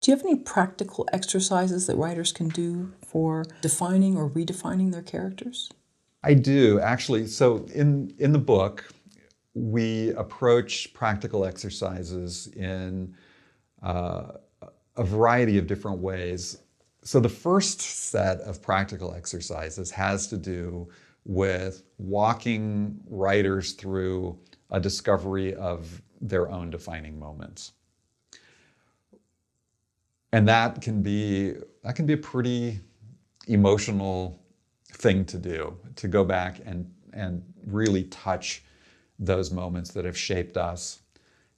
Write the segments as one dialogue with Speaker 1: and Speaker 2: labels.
Speaker 1: Do you have any practical exercises that writers can do for defining or redefining their characters?
Speaker 2: I do, actually. So in the book, we approach practical exercises in a variety of different ways. So the first set of practical exercises has to do with walking writers through a discovery of their own defining moments. And that can be a pretty emotional thing to do, to go back and really touch those moments that have shaped us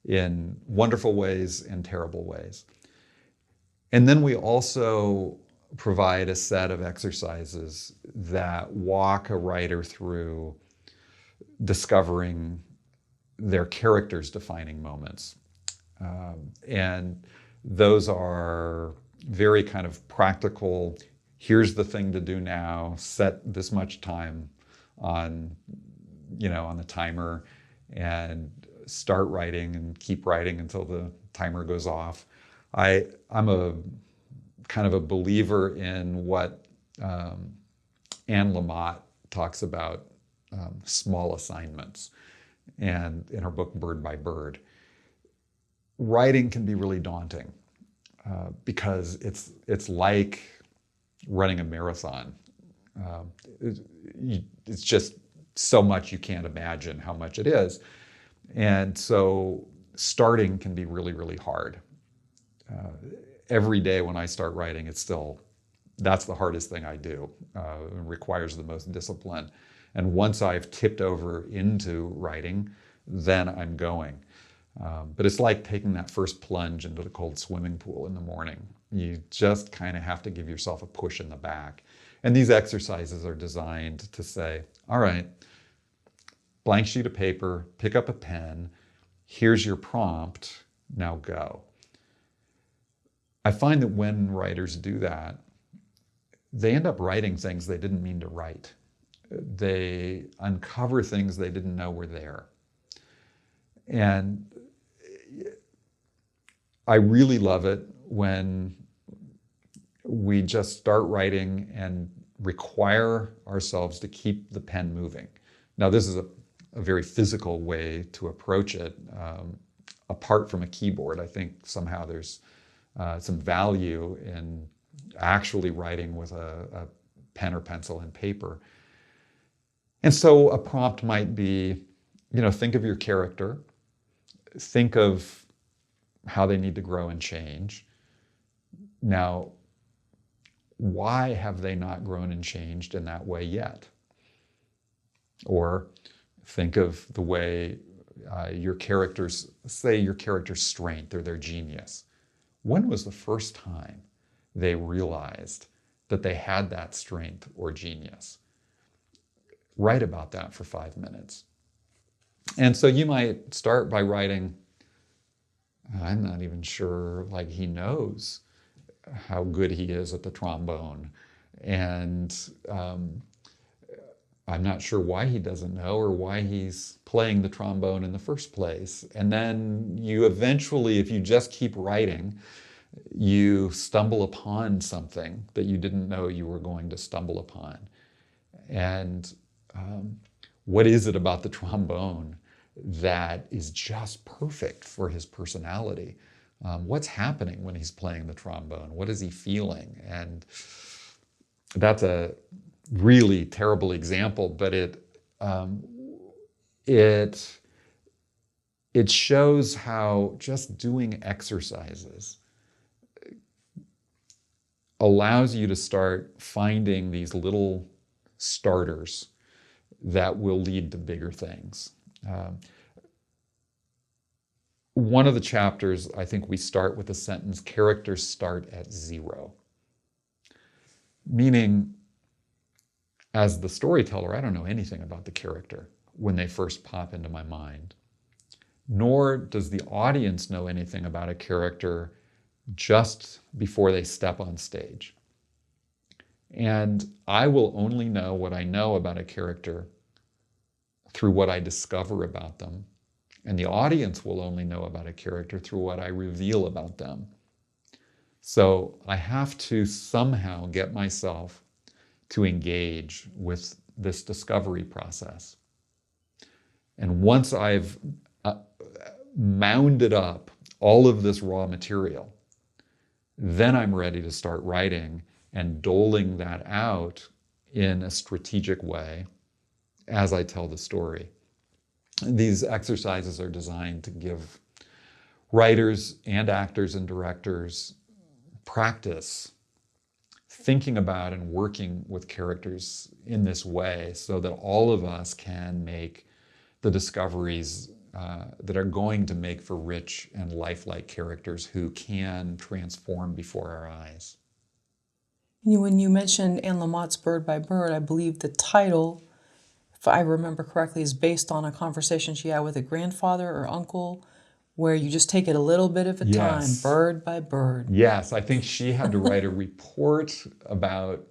Speaker 2: in wonderful ways and terrible ways. And then we also provide a set of exercises that walk a writer through discovering their character's defining moments. And those are very kind of practical. Here's the thing to do now. Set this much time on the timer and start writing and keep writing until the timer goes off. I'm a kind of a believer in what Anne Lamott talks about, small assignments, and in her book Bird by Bird. Writing can be really daunting because it's like running a marathon. It's just so much you can't imagine how much it is. And so starting can be really, really hard. Every day when I start writing, that's the hardest thing I do. It requires the most discipline. And once I've tipped over into writing, then I'm going. But it's like taking that first plunge into the cold swimming pool in the morning. You just kind of have to give yourself a push in the back. And these exercises are designed to say, all right, blank sheet of paper, pick up a pen, here's your prompt, now go. I find that when writers do that, they end up writing things they didn't mean to write. They uncover things they didn't know were there. And I really love it when we just start writing and require ourselves to keep the pen moving. Now, this is a very physical way to approach it. Apart from a keyboard, I think somehow there's some value in actually writing with a pen or pencil and paper. And so a prompt might be, think of your character, think of how they need to grow and change. Now, why have they not grown and changed in that way yet? Or think of the way your character's strength or their genius. When was the first time they realized that they had that strength or genius? Write about that for 5 minutes. And so you might start by writing, I'm not even sure, he knows how good he is at the trombone. And I'm not sure why he doesn't know or why he's playing the trombone in the first place. And then you eventually, if you just keep writing, you stumble upon something that you didn't know you were going to stumble upon. And what is it about the trombone that is just perfect for his personality? What's happening when he's playing the trombone? What is he feeling? And that's a really terrible example, but it shows how just doing exercises allows you to start finding these little starters that will lead to bigger things. One of the chapters, I think we start with the sentence, characters start at 0. Meaning, as the storyteller, I don't know anything about the character when they first pop into my mind. Nor does the audience know anything about a character just before they step on stage. And I will only know what I know about a character through what I discover about them. And the audience will only know about a character through what I reveal about them. So I have to somehow get myself to engage with this discovery process. And once I've mounded up all of this raw material, then I'm ready to start writing and doling that out in a strategic way as I tell the story. These exercises are designed to give writers and actors and directors practice thinking about and working with characters in this way so that all of us can make the discoveries that are going to make for rich and lifelike characters who can transform before our eyes.
Speaker 1: When you mentioned Anne Lamott's Bird by Bird, I believe the title, if I remember correctly, is based on a conversation she had with a grandfather or uncle, where you just take it a little bit at a time, bird by bird.
Speaker 2: Yes, I think she had to write a report about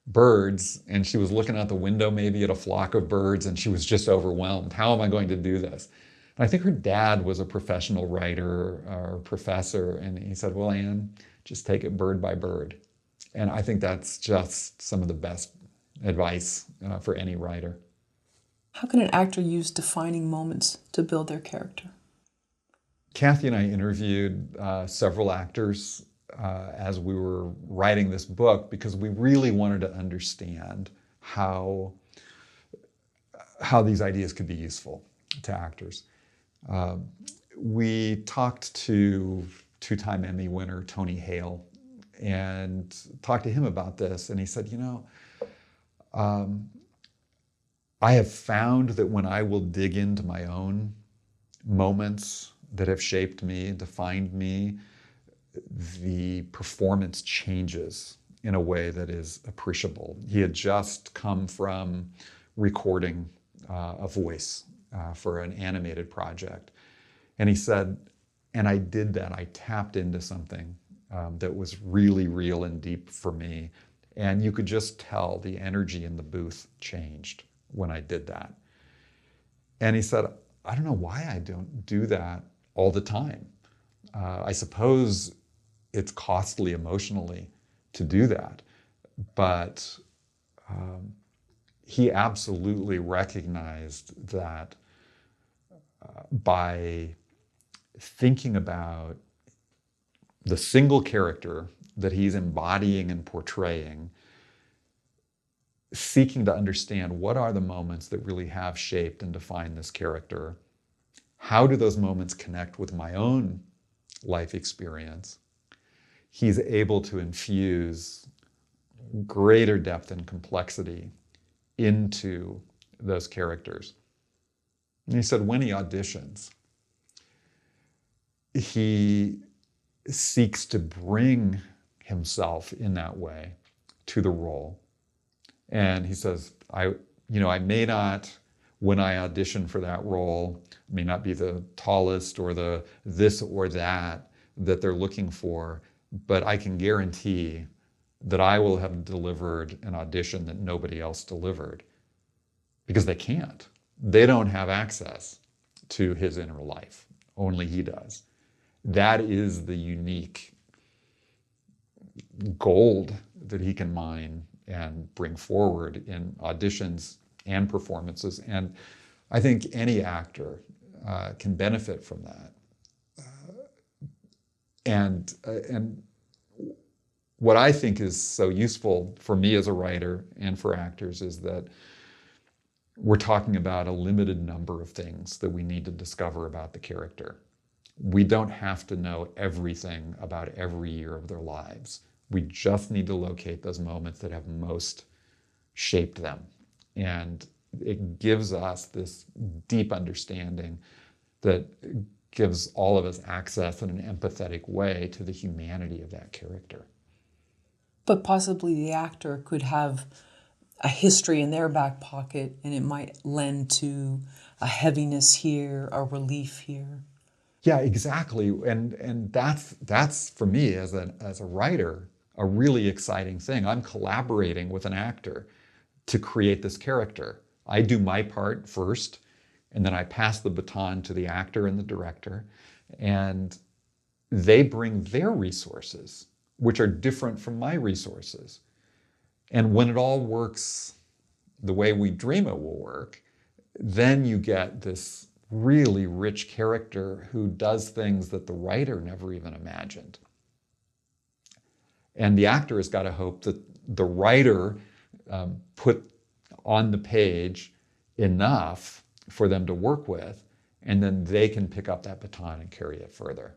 Speaker 2: birds, and she was looking out the window maybe at a flock of birds, and she was just overwhelmed. How am I going to do this? And I think her dad was a professional writer or professor, and he said, well, Anne, just take it bird by bird. And I think that's just some of the best advice for any writer.
Speaker 1: How can an actor use defining moments to build their character?
Speaker 2: Kathy and I interviewed several actors as we were writing this book because we really wanted to understand how these ideas could be useful to actors. We talked to two-time Emmy winner Tony Hale and talked to him about this, and he said, I have found that when I will dig into my own moments that have shaped me, defined me, the performance changes in a way that is appreciable. He had just come from recording a voice for an animated project. And he said, and I did that. I tapped into something that was really real and deep for me. And you could just tell the energy in the booth changed when I did that. And he said, I don't know why I don't do that all the time. I suppose it's costly emotionally to do that, but he absolutely recognized that by thinking about the single character that he's embodying and portraying, seeking to understand what are the moments that really have shaped and defined this character. How do those moments connect with my own life experience? He's able to infuse greater depth and complexity into those characters. And he said when he auditions, he seeks to bring himself in that way to the role. And he says, I may not, when I audition for that role, may not be the tallest or the this or that they're looking for, but I can guarantee that I will have delivered an audition that nobody else delivered, because they can't. They don't have access to his inner life. Only he does. That is the unique gold that he can mine and bring forward in auditions and performances. And I think any actor can benefit from that. And what I think is so useful for me as a writer and for actors is that we're talking about a limited number of things that we need to discover about the character. We don't have to know everything about every year of their lives. We just need to locate those moments that have most shaped them. And it gives us this deep understanding that gives all of us access in an empathetic way to the humanity of that character.
Speaker 1: But possibly the actor could have a history in their back pocket, and it might lend to a heaviness here, a relief here.
Speaker 2: Yeah, exactly. And that's for me as a writer, a really exciting thing. I'm collaborating with an actor to create this character. I do my part first, and then I pass the baton to the actor and the director. And they bring their resources, which are different from my resources. And when it all works the way we dream it will work, then you get this really rich character who does things that the writer never even imagined. And the actor has got to hope that the writer put on the page enough for them to work with, and then they can pick up that baton and carry it further.